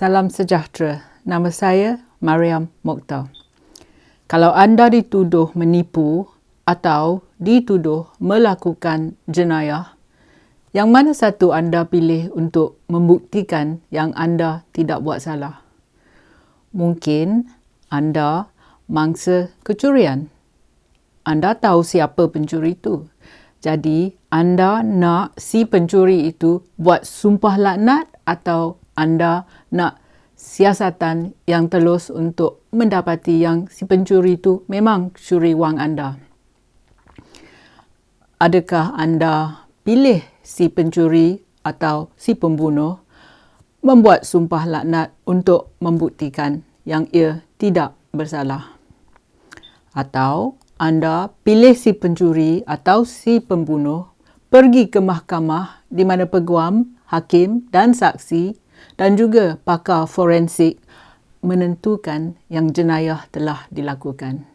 Salam sejahtera. Nama saya Mariam Mokhtar. Kalau anda dituduh menipu atau dituduh melakukan jenayah, yang mana satu anda pilih untuk membuktikan yang anda tidak buat salah? Mungkin anda mangsa kecurian. Anda tahu siapa pencuri itu. Jadi, anda nak si pencuri itu buat sumpah laknat atau anda nak siasatan yang telus untuk mendapati yang si pencuri itu memang curi wang anda? Adakah anda pilih si pencuri atau si pembunuh membuat sumpah laknat untuk membuktikan yang ia tidak bersalah? Atau anda pilih si pencuri atau si pembunuh pergi ke mahkamah di mana peguam, hakim dan saksi dan juga pakar forensik menentukan yang jenayah telah dilakukan.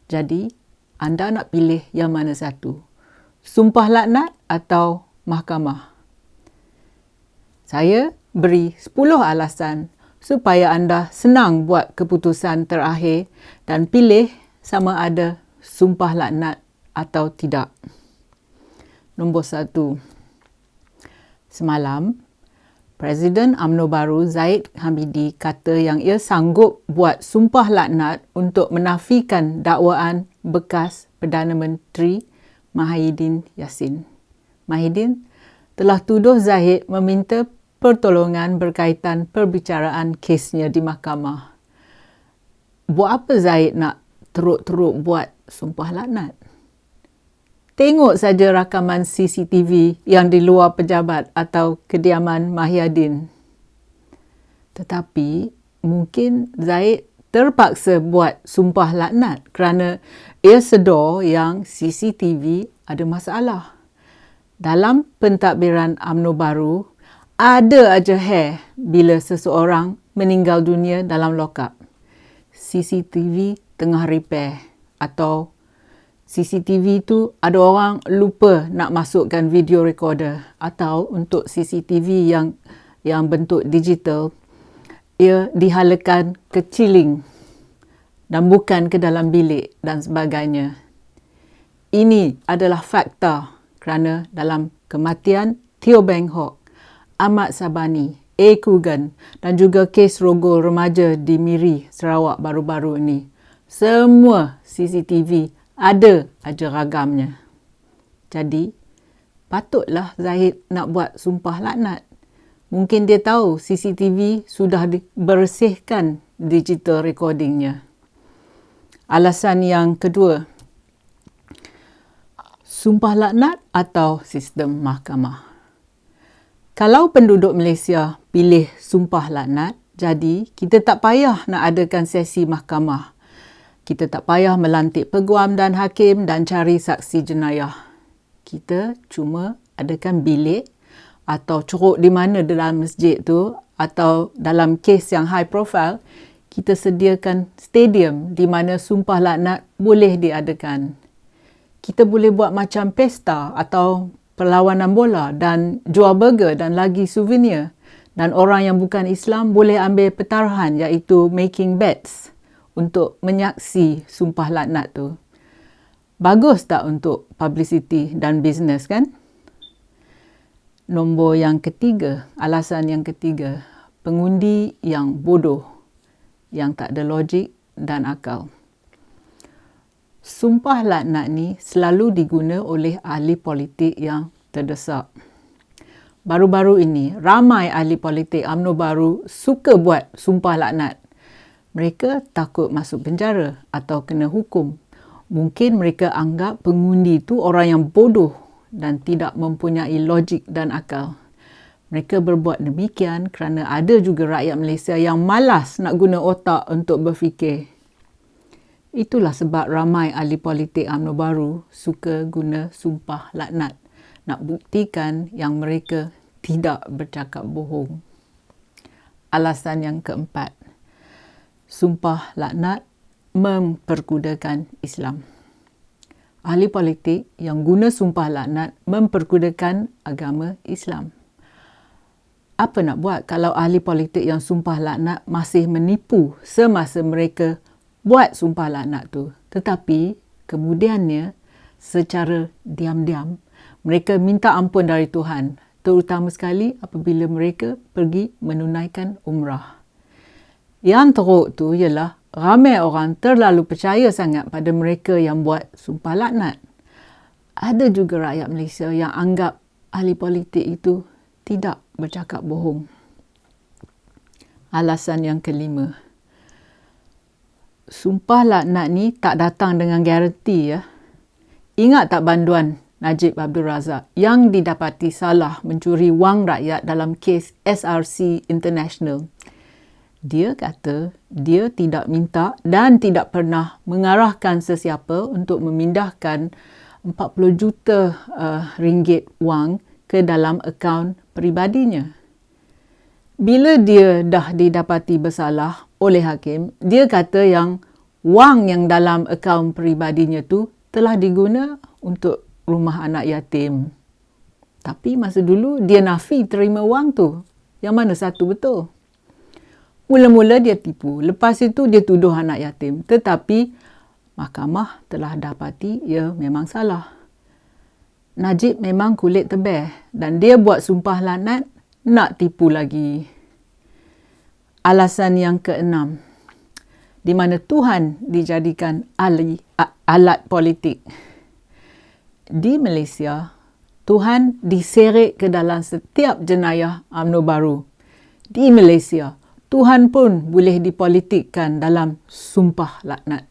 Jadi, anda nak pilih yang mana satu? Sumpah laknat atau mahkamah? Saya beri 10 alasan supaya anda senang buat keputusan terakhir dan pilih sama ada sumpah laknat atau tidak. Nombor 1. Semalam, Presiden UMNO baru Zahid Hamidi kata yang ia sanggup buat sumpah laknat untuk menafikan dakwaan bekas Perdana Menteri Mahidin Yassin. Mahidin telah tuduh Zahid meminta pertolongan berkaitan perbicaraan kesnya di mahkamah. Buat apa Zahid nak teruk-teruk buat sumpah laknat? Tengok saja rakaman CCTV yang di luar pejabat atau kediaman Mahidin. Tetapi mungkin Zahid terpaksa buat sumpah laknat kerana ia sedar yang CCTV ada masalah. Dalam pentadbiran UMNO baru, ada aja bila seseorang meninggal dunia dalam lokap. CCTV tengah repair atau CCTV tu ada orang lupa nak masukkan video recorder atau untuk CCTV yang bentuk digital, ia dihalakan ke ceiling dan bukan ke dalam bilik dan sebagainya. Ini adalah fakta kerana dalam kematian Teo Beng Hock, Ahmad Sabani, A. Kugan dan juga kes rogol remaja di Miri, Sarawak baru-baru ini, semua CCTV ada aja ragamnya. Jadi, patutlah Zahid nak buat sumpah laknat. Mungkin dia tahu CCTV sudah dibersihkan digital recordingnya. Alasan yang kedua, sumpah laknat atau sistem mahkamah. Kalau penduduk Malaysia pilih sumpah laknat, jadi kita tak payah nak adakan sesi mahkamah. Kita tak payah melantik peguam dan hakim dan cari saksi jenayah. Kita cuma adakan bilik atau curug di mana dalam masjid tu atau dalam kes yang high profile, kita sediakan stadium di mana sumpah laknat boleh diadakan. Kita boleh buat macam pesta atau perlawanan bola dan jual burger dan lagi souvenir. Dan orang yang bukan Islam boleh ambil pertaruhan iaitu making bets untuk menyaksi sumpah laknat tu. Bagus tak untuk publicity dan bisnes kan? Nombor yang ketiga, alasan yang ketiga, pengundi yang bodoh, yang tak ada logik dan akal. Sumpah laknat ni selalu diguna oleh ahli politik yang terdesak. Baru-baru ini, ramai ahli politik UMNO baru suka buat sumpah laknat. Mereka takut masuk penjara atau kena hukum. Mungkin mereka anggap pengundi itu orang yang bodoh dan tidak mempunyai logik dan akal. Mereka berbuat demikian kerana ada juga rakyat Malaysia yang malas nak guna otak untuk berfikir. Itulah sebab ramai ahli politik UMNO baru suka guna sumpah laknat, nak buktikan yang mereka tidak bercakap bohong. Alasan yang keempat, sumpah laknat memperkudakan Islam. Ahli politik yang guna sumpah laknat memperkudakan agama Islam. Apa nak buat kalau ahli politik yang sumpah laknat masih menipu semasa mereka buat sumpah laknat tu. Tetapi kemudiannya secara diam-diam mereka minta ampun dari Tuhan. Terutama sekali apabila mereka pergi menunaikan umrah. Yang teruk tu ialah ramai orang terlalu percaya sangat pada mereka yang buat sumpah laknat. Ada juga rakyat Malaysia yang anggap ahli politik itu tidak bercakap bohong. Alasan yang kelima. Sumpah laknat ni tak datang dengan garanti ya. Ingat tak banduan Najib Abdul Razak yang didapati salah mencuri wang rakyat dalam kes SRC International? Dia kata dia tidak minta dan tidak pernah mengarahkan sesiapa untuk memindahkan 40 juta ringgit wang ke dalam akaun peribadinya. Bila dia dah didapati bersalah oleh hakim, dia kata yang wang yang dalam akaun peribadinya tu telah diguna untuk rumah anak yatim. Tapi masa dulu dia nafi terima wang tu. Yang mana satu betul? Mula-mula dia tipu. Lepas itu dia tuduh anak yatim. Tetapi mahkamah telah dapati ia memang salah. Najib memang kulit tebal dan dia buat sumpah laknat nak tipu lagi. Alasan yang keenam, di mana Tuhan dijadikan alat politik. Di Malaysia, Tuhan diseret ke dalam setiap jenayah UMNO baru. Di Malaysia, Tuhan pun boleh dipolitikkan dalam sumpah laknat.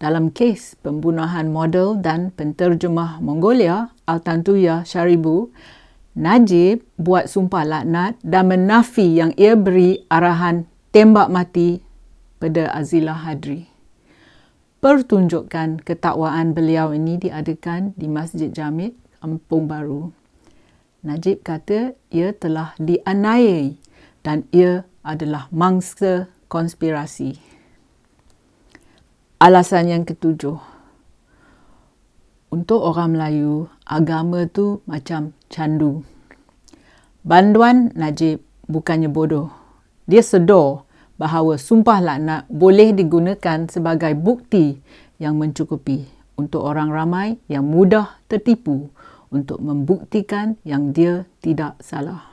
Dalam kes pembunuhan model dan penterjemah Mongolia, Altantuya Sharibu, Najib buat sumpah laknat dan menafi yang ia beri arahan tembak mati pada Azila Hadri. Pertunjukan ketakwaan beliau ini diadakan di Masjid Jamid, Kampung Baru. Najib kata ia telah dianiayai dan ia adalah mangsa konspirasi. Alasan yang ketujuh. Untuk orang Melayu, agama tu macam candu. Banduan Najib bukannya bodoh. Dia sedar bahawa sumpah laknat boleh digunakan sebagai bukti yang mencukupi untuk orang ramai yang mudah tertipu untuk membuktikan yang dia tidak salah.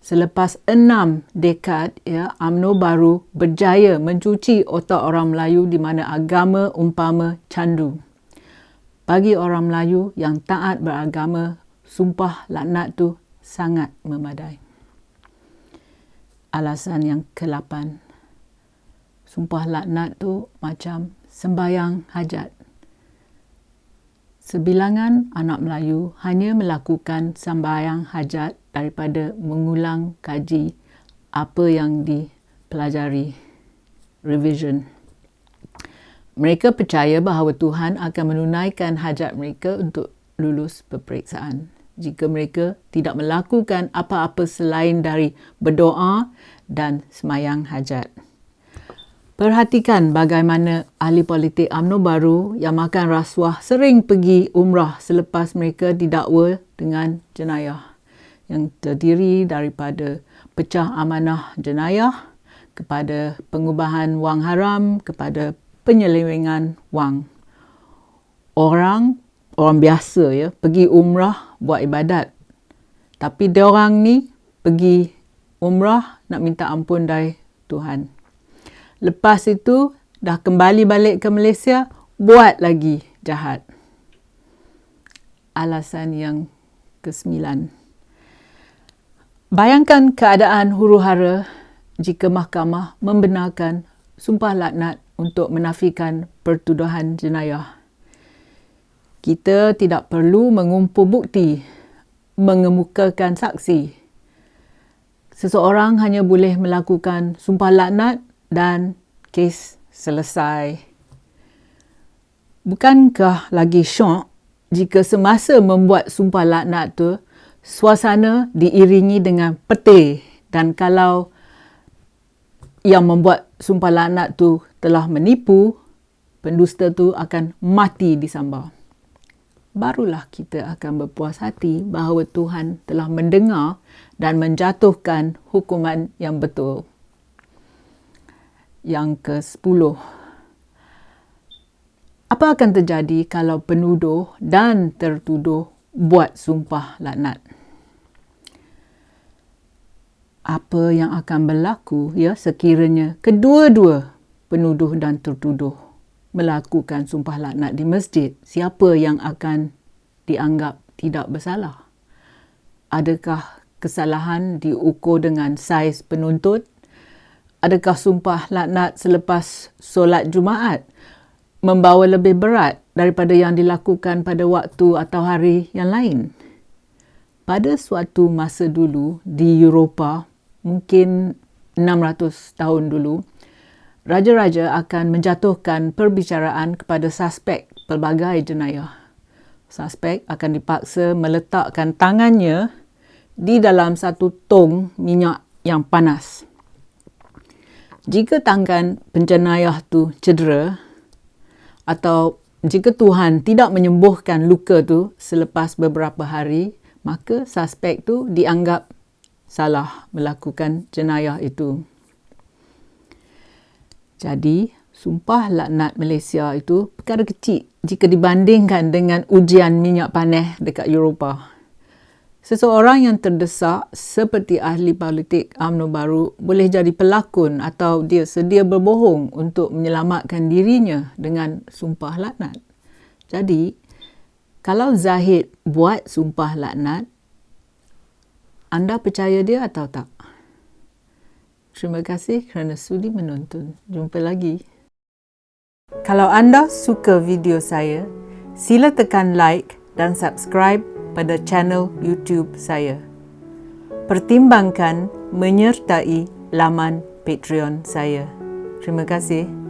Selepas 6 dekad, UMNO baru berjaya mencuci otak orang Melayu di mana agama umpama candu. Bagi orang Melayu yang taat beragama, sumpah laknat tu sangat memadai. Alasan yang ke-8. Sumpah laknat tu macam sembahyang hajat. Sebilangan anak Melayu hanya melakukan sembahyang hajat daripada mengulang kaji apa yang dipelajari. Revision. Mereka percaya bahawa Tuhan akan menunaikan hajat mereka untuk lulus peperiksaan. Jika mereka tidak melakukan apa-apa selain dari berdoa dan sembahyang hajat. Perhatikan bagaimana ahli politik UMNO baru yang makan rasuah sering pergi umrah selepas mereka didakwa dengan jenayah yang terdiri daripada pecah amanah jenayah, kepada pengubahan wang haram, kepada penyelewengan wang. Orang biasa pergi umrah buat ibadat. Tapi diorang ni pergi umrah nak minta ampun dari Tuhan. Lepas itu, dah kembali balik ke Malaysia, buat lagi jahat. Alasan yang ke-9. Bayangkan keadaan huru-hara jika mahkamah membenarkan sumpah laknat untuk menafikan pertuduhan jenayah. Kita tidak perlu mengumpul bukti, mengemukakan saksi. Seseorang hanya boleh melakukan sumpah laknat dan kes selesai. Bukankah lagi syok jika semasa membuat sumpah laknat tu, suasana diiringi dengan petir dan kalau yang membuat sumpah laknat tu telah menipu, pendusta tu akan mati disambar. barulah kita akan berpuas hati bahawa Tuhan telah mendengar dan menjatuhkan hukuman yang betul. Yang ke-10. Apa akan terjadi kalau penuduh dan tertuduh buat sumpah laknat? Apa yang akan berlaku sekiranya kedua-dua penuduh dan tertuduh melakukan sumpah laknat di masjid? Siapa yang akan dianggap tidak bersalah? Adakah kesalahan diukur dengan saiz penuntut? Adakah sumpah laknat selepas solat Jumaat membawa lebih berat daripada yang dilakukan pada waktu atau hari yang lain? Pada suatu masa dulu di Eropah, mungkin 600 tahun dulu, raja-raja akan menjatuhkan perbicaraan kepada suspek pelbagai jenayah. Suspek akan dipaksa meletakkan tangannya di dalam satu tong minyak yang panas. Jika tangan penjenayah tu cedera atau jika Tuhan tidak menyembuhkan luka tu selepas beberapa hari, maka suspek tu dianggap salah melakukan jenayah itu. Jadi, sumpah laknat Malaysia itu perkara kecil jika dibandingkan dengan ujian minyak panas dekat Eropah. Seseorang yang terdesak seperti ahli politik UMNO baru boleh jadi pelakon atau dia sedia berbohong untuk menyelamatkan dirinya dengan sumpah laknat. Jadi, kalau Zahid buat sumpah laknat, anda percaya dia atau tak? Terima kasih kerana sudi menonton. Jumpa lagi. Kalau anda suka video saya, sila tekan like dan subscribe pada channel YouTube saya. Pertimbangkan menyertai laman Patreon saya. Terima kasih.